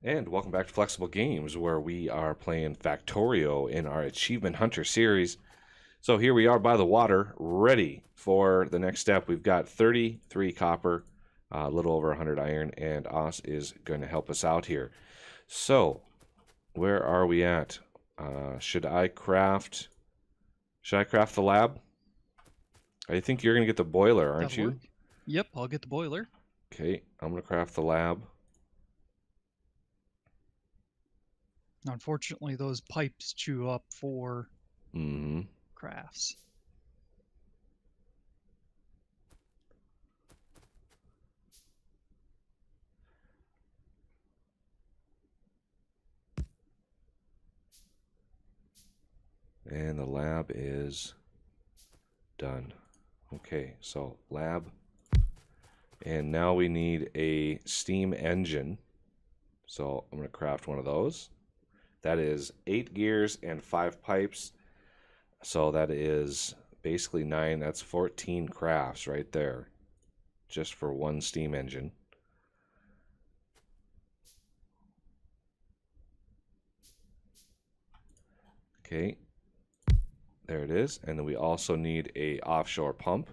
And welcome back to Flexible Games, where we are playing Factorio in our Achievement Hunter series. So here we are by the water, ready for the next step. We've got 33 copper, a little over 100 iron, and Os is going to help us out here. So, where are we at? Should I craft the lab? I think you're going to get the boiler, aren't That'll you? work. Yep, I'll get the boiler. Okay, I'm going to craft the lab. Unfortunately, those pipes chew up 4 Mm-hmm. crafts. And the lab is done. Okay, so lab. And now we need a steam engine. So I'm going to craft one of those. That is 8 gears and 5 pipes. So that is basically 9. That's 14 crafts right there. Just for one steam engine. Okay. There it is. And then we also need a offshore pump.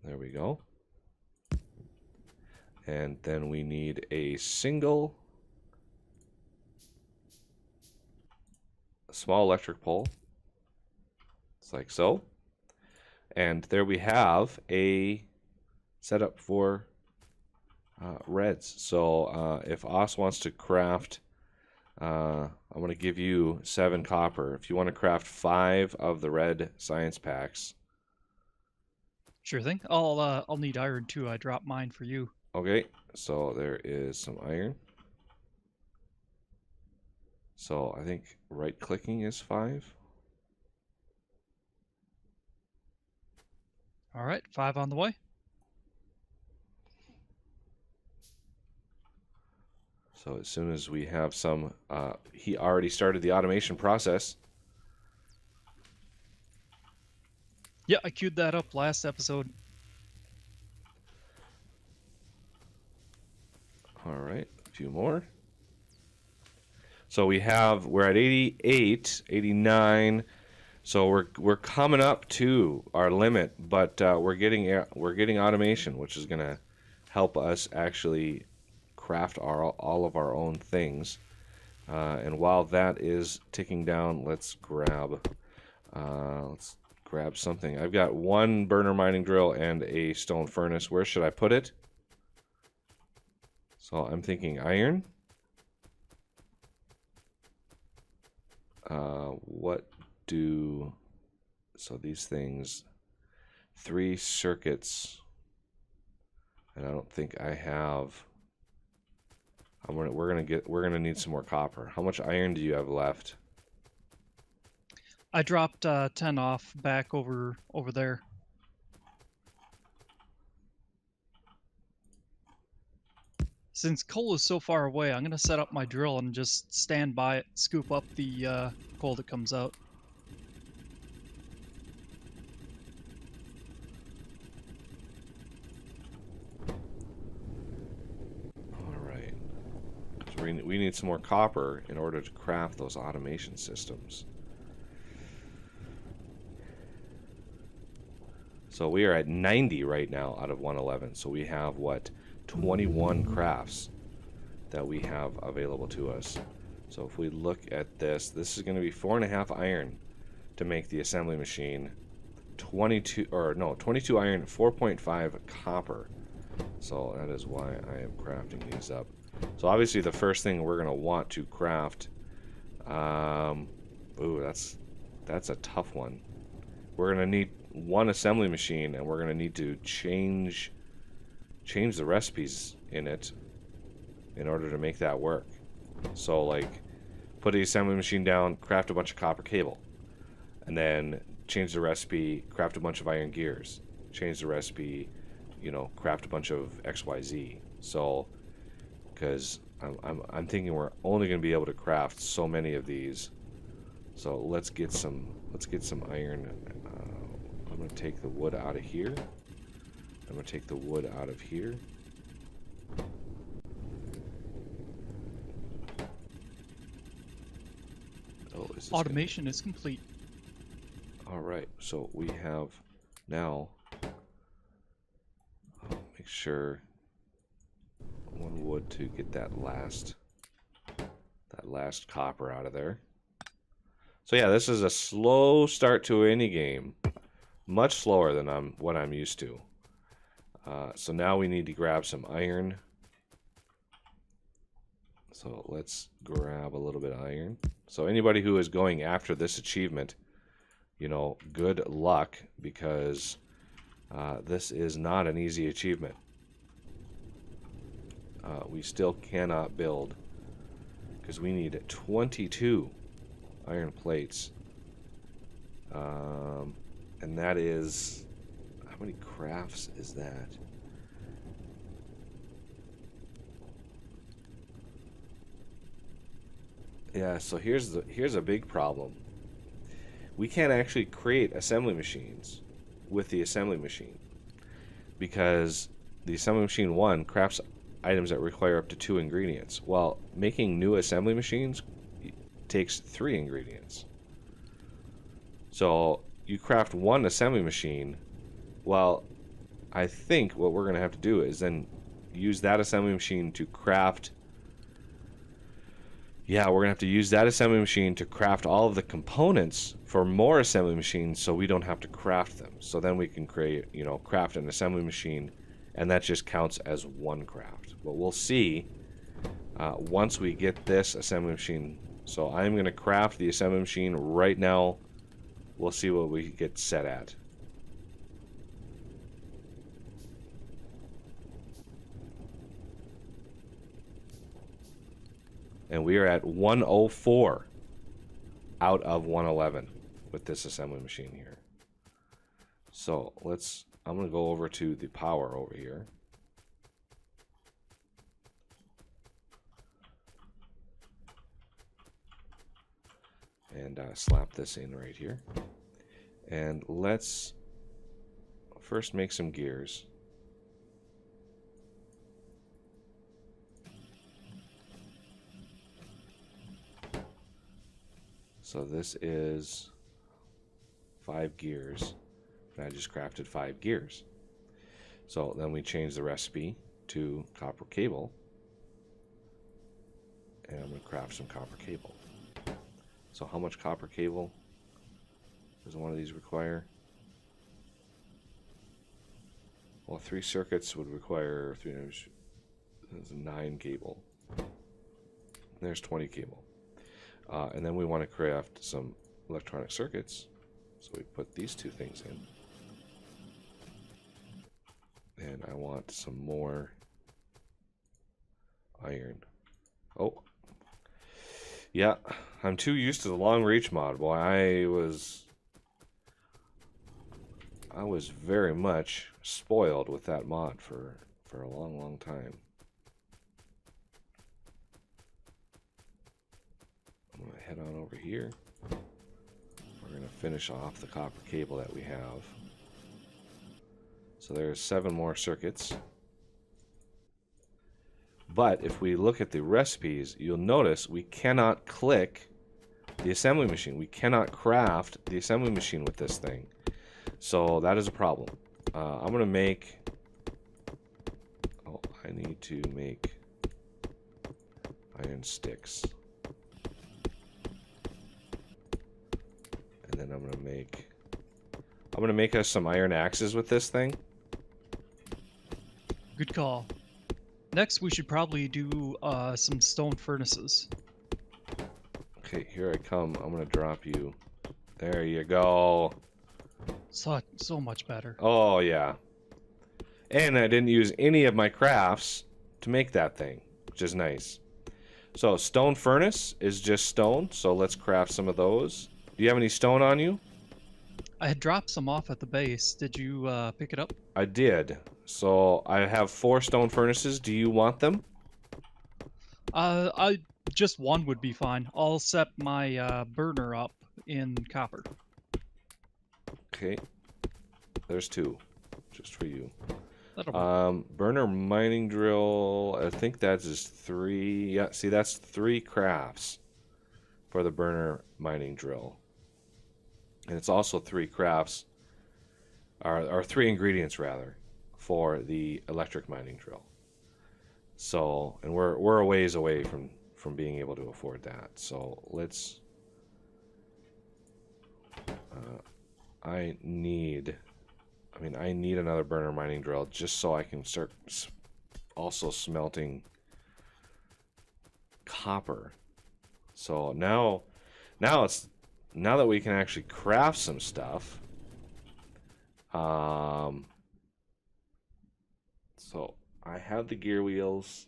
There we go. And then we need a single small electric pole. It's like so. And there we have a setup for reds. So if Os wants to craft, I'm going to give you 7 copper. If you want to craft 5 of the red science packs. Sure thing. I'll need iron too. I dropped mine for you. Okay, so there is some iron. So I think right clicking is 5. All right, 5 on the way. So as soon as we have some, he already started the automation process. Yeah, I queued that up last episode. All right, a few more. So we're at 88, 89. So we're coming up to our limit, but we're getting automation, which is going to help us actually craft all of our own things. And while that is ticking down, let's grab something. I've got 1 burner mining drill and a stone furnace. Where should I put it? So I'm thinking iron. So these things, 3 circuits, and I don't think I have. We're gonna need some more copper. How much iron do you have left? I dropped 10 off back over there. Since coal is so far away, I'm gonna set up my drill and just stand by it, scoop up the coal that comes out. All right. So we need some more copper in order to craft those automation systems. So we are at 90 right now out of 111. So we have, what, 21 crafts that we have available to us. So if we look at this is going to be 4.5 iron to make the assembly machine. 22 iron, 4.5 copper. So that is why I am crafting these up. So obviously the first thing we're going to want to craft, ooh, that's a tough one. We're going to need 1 assembly machine, and we're going to need to change the recipes in it in order to make that work. So like, put the assembly machine down, craft a bunch of copper cable, and then change the recipe, craft a bunch of iron gears, change the recipe, craft a bunch of XYZ. So because I'm thinking we're only going to be able to craft so many of these. So let's get some iron. I'm going to take the wood out of here. I'm going to take the wood out of here. Oh, is this Automation is complete. all right, so we have now. Make sure one wood to get that last copper out of there. So yeah, this is a slow start to any game, much slower than what I'm used to. So now we need to grab some iron. So let's grab a little bit of iron. So anybody who is going after this achievement, you know, good luck, because this is not an easy achievement. We still cannot build because we need 22 iron plates. And that is, how many crafts is that? Yeah, so here's a big problem. We can't actually create assembly machines with the assembly machine because the assembly machine 1 crafts items that require up to 2 ingredients, while making new assembly machines takes 3 ingredients. So you craft 1 assembly machine. Well, I think what we're going to have to do is then use that assembly machine to craft. Yeah, we're going to have to use that assembly machine to craft all of the components for more assembly machines so we don't have to craft them. So then we can create, you know, craft an assembly machine, and that just counts as 1 craft. But we'll see once we get this assembly machine. So I'm going to craft the assembly machine right now. We'll see what we get set at. And we are at 104 out of 111 with this assembly machine here. So I'm going to go over to the power over here. And slap this in right here. And let's first make some gears. So this is 5 gears. And I just crafted 5 gears. So then we change the recipe to copper cable. And I'm going to craft some copper cable. So how much copper cable does one of these require? Well, 3 circuits would require 9 cable. There's 20 cable. And then we want to craft some electronic circuits. So we put these 2 things in. And I want some more iron. Oh. Yeah, I'm too used to the long reach mod. Boy, I was very much spoiled with that mod for a long, long time. I'm going to head on over here. We're going to finish off the copper cable that we have. So there's 7 more circuits. But if we look at the recipes, you'll notice we cannot click the assembly machine. We cannot craft the assembly machine with this thing. So that is a problem. I'm going to make... Oh, I need to make iron sticks. And then I'm going to make us some iron axes with this thing. Good call. Next, we should probably do some stone furnaces. Okay, here I come. I'm going to drop you. There you go. So much better. Oh, yeah. And I didn't use any of my crafts to make that thing, which is nice. So, stone furnace is just stone, so let's craft some of those. Do you have any stone on you? I had dropped some off at the base. Did you pick it up? I did. So, I have 4 stone furnaces. Do you want them? Just 1 would be fine. I'll set my burner up in copper. Okay. There's 2. Just for you. That'll work. Burner mining drill. I think that is 3. Yeah, see, that's 3 crafts for the burner mining drill. And it's also 3 crafts, or 3 ingredients rather, for the electric mining drill. So, and we're a ways away from being able to afford that. So let's. I need another burner mining drill just so I can start also smelting copper. So now that we can actually craft some stuff. So I have the gear wheels.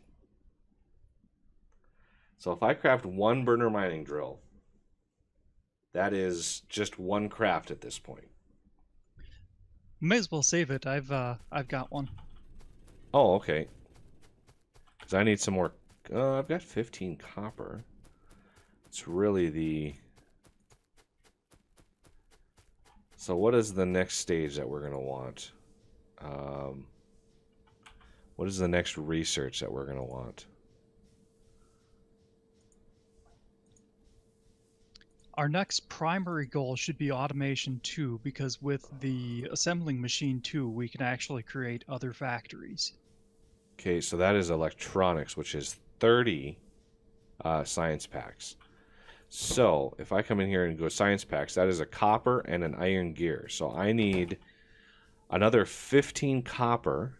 So if I craft 1 burner mining drill, that is just 1 craft at this point. May as well save it. I've got one. Oh, okay. Because I need some more. I've got 15 copper. It's really the. So what is the next stage that we're going to want? What is the next research that we're going to want? Our next primary goal should be automation 2, because with the assembling machine 2, we can actually create other factories. Okay, so that is electronics, which is 30 science packs. So if I come in here and go science packs, that is a copper and an iron gear. So I need another 15 copper.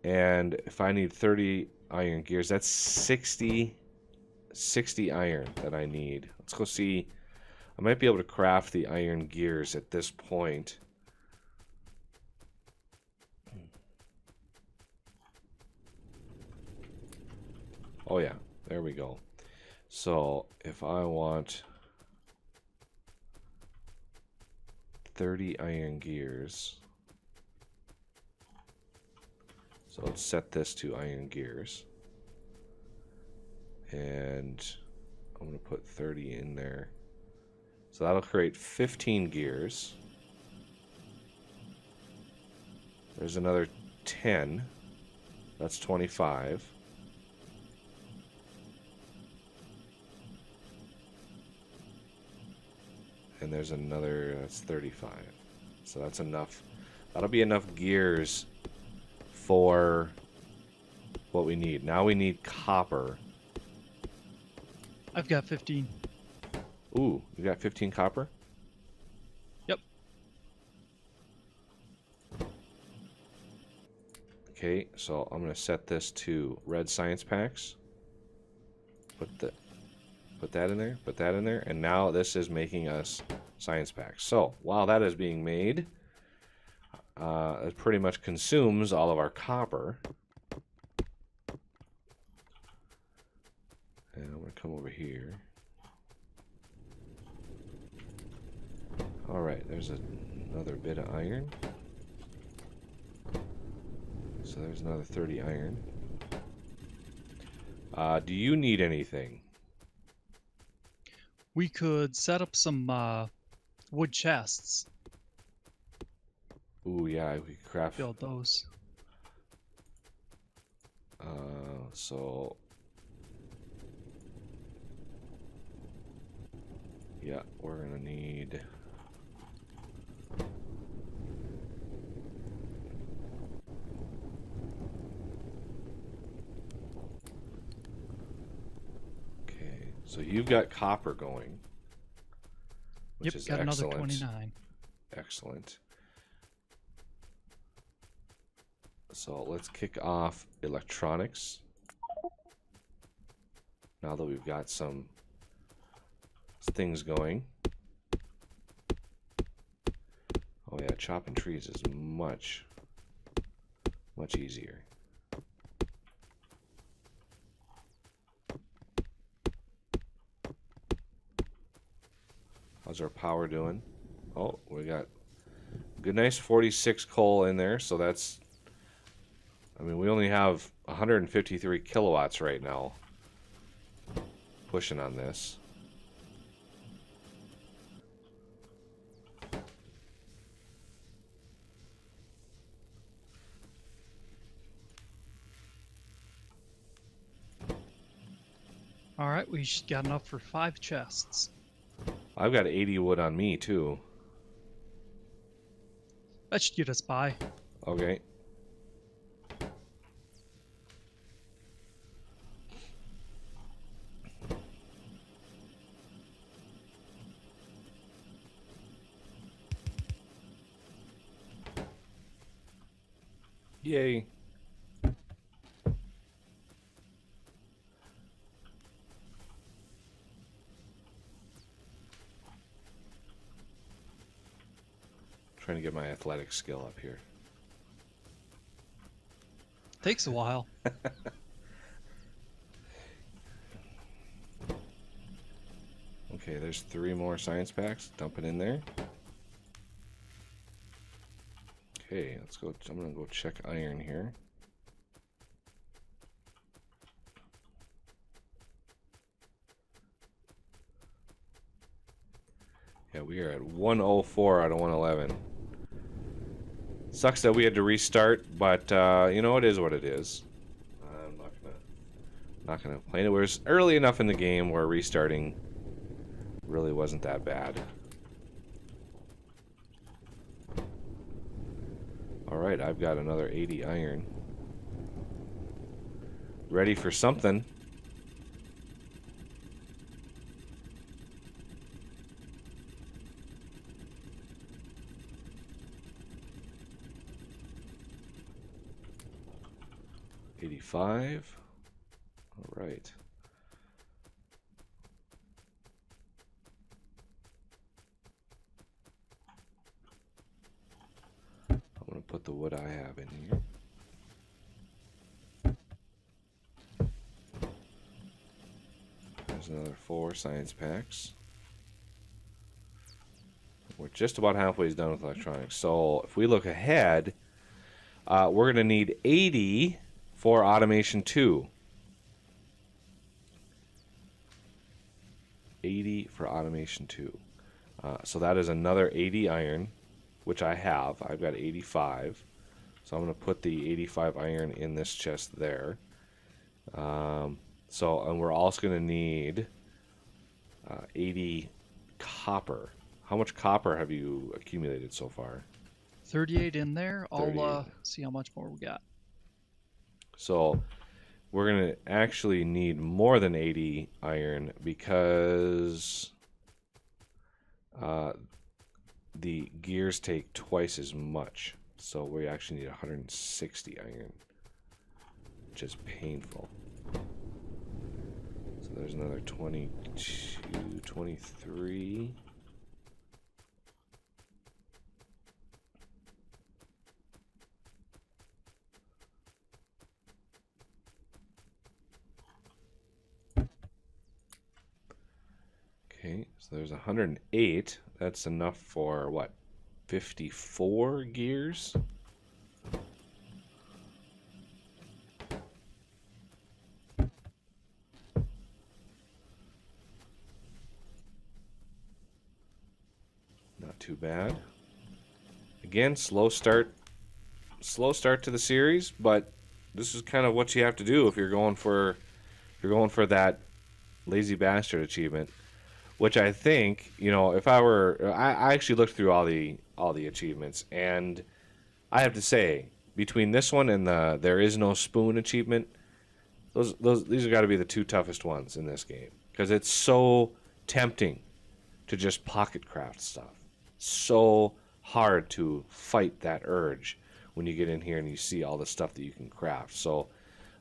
And if I need 30 iron gears, that's 60 iron that I need. Let's go see. I might be able to craft the iron gears at this point. Oh yeah, there we go. So if I want 30 iron gears, so let's set this to iron gears. And I'm going to put 30 in there. So that'll create 15 gears. There's another 10. That's 25. And there's another, that's 35. So that's enough. That'll be enough gears for what we need. Now we need copper. I've got 15. Ooh, you got 15 copper? Yep. Okay, so I'm going to set this to red science packs. Put that in there, put that in there, and now this is making us science packs. So while that is being made, it pretty much consumes all of our copper. And I'm going to come over here. Alright, there's another bit of iron. So there's another 30 iron. Do you need anything? We could set up some wood chests. Ooh, yeah, we could craft. Build those. So yeah, we're gonna need. Okay, so you've got copper going, which Yep, is got excellent. another 29. Excellent. So let's kick off electronics. Now that we've got some things going. Oh yeah, chopping trees is much easier. How's our power doing? Oh, we got good, nice 46 coal in there, so that's, I mean, we only have 153 kilowatts right now pushing on this. All right, we got enough for 5 chests. I've got 80 wood on me too. That should get us by. Okay. Yay. Trying to get my athletic skill up here. Takes a while. Okay, there's 3 more science packs. Dump it in there. Okay, let's go. I'm gonna go check iron here. Yeah, we are at 104 out of 111. Sucks that we had to restart, but you know, it is what it is. I'm not gonna complain. It was early enough in the game where restarting really wasn't that bad. Alright, I've got another 80 iron. Ready for something. $85. Alright. I'm going to put the wood I have in here. There's another 4 science packs. We're just about halfway done with electronics. So if we look ahead, we're going to need 80 for automation 2. 80 for automation 2. So that is another 80 iron, which I have. I've got 85. So I'm going to put the 85 iron in this chest there. And we're also going to need 80 copper. How much copper have you accumulated so far? 38 in there. I'll 38. see how much more we got. So we're going to actually need more than 80 iron because the gears take twice as much. So we actually need 160 iron, which is painful. So there's another 22, 23. Okay, so there's 108. That's enough for what? 54 gears? Not too bad. Again, slow start to the series, but this is kind of what you have to do if you're going for that lazy bastard achievement. Which I think, you know, if I were, I actually looked through all the achievements, and I have to say, between this one and the there is no spoon achievement, these have got to be the 2 toughest ones in this game, because it's so tempting to just pocket craft stuff. So hard to fight that urge when you get in here and you see all the stuff that you can craft. So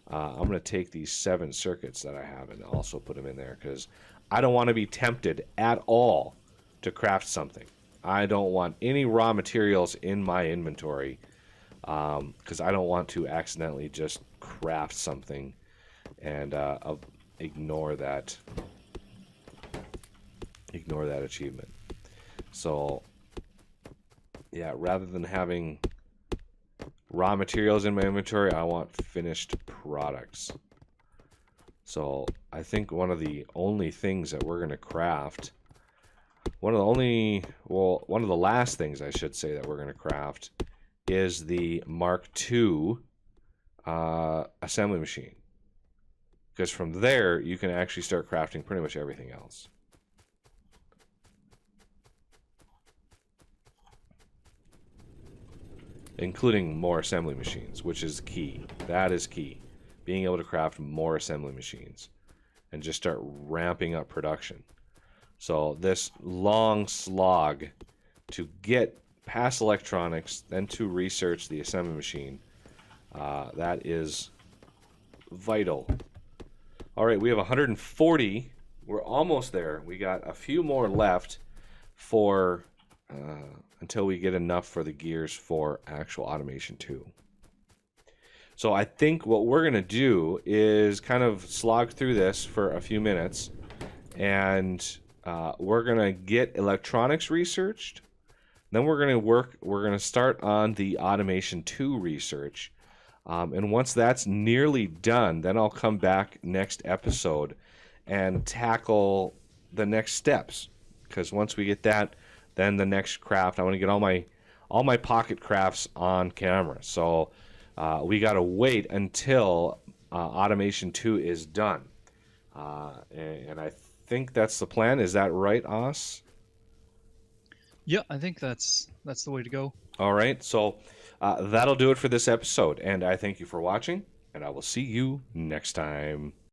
I'm going to take these 7 circuits that I have and also put them in there, because I don't want to be tempted at all to craft something. I don't want any raw materials in my inventory, because I don't want to accidentally just craft something and ignore that achievement. So yeah, rather than having raw materials in my inventory, I want finished products. So I think one of the only things that we're going to craft, one of the last things I should say that we're going to craft is the Mark II assembly machine. because from there you can actually start crafting pretty much everything else. Including more assembly machines, which is key. That is key. Being able to craft more assembly machines and just start ramping up production. So this long slog to get past electronics, then to research the assembly machine, that is vital. All right, we have 140. We're almost there. We got a few more left for until we get enough for the gears for actual automation 2. So I think what we're going to do is kind of slog through this for a few minutes, and we're going to get electronics researched. Then we're going to start on the automation 2 research. And once that's nearly done, then I'll come back next episode and tackle the next steps. Because once we get that, then the next craft, I want to get all my pocket crafts on camera. So we got to wait until automation 2 is done. And I think that's the plan. Is that right, Os? Yeah, I think that's the way to go. All right. So that'll do it for this episode. And I thank you for watching, and I will see you next time.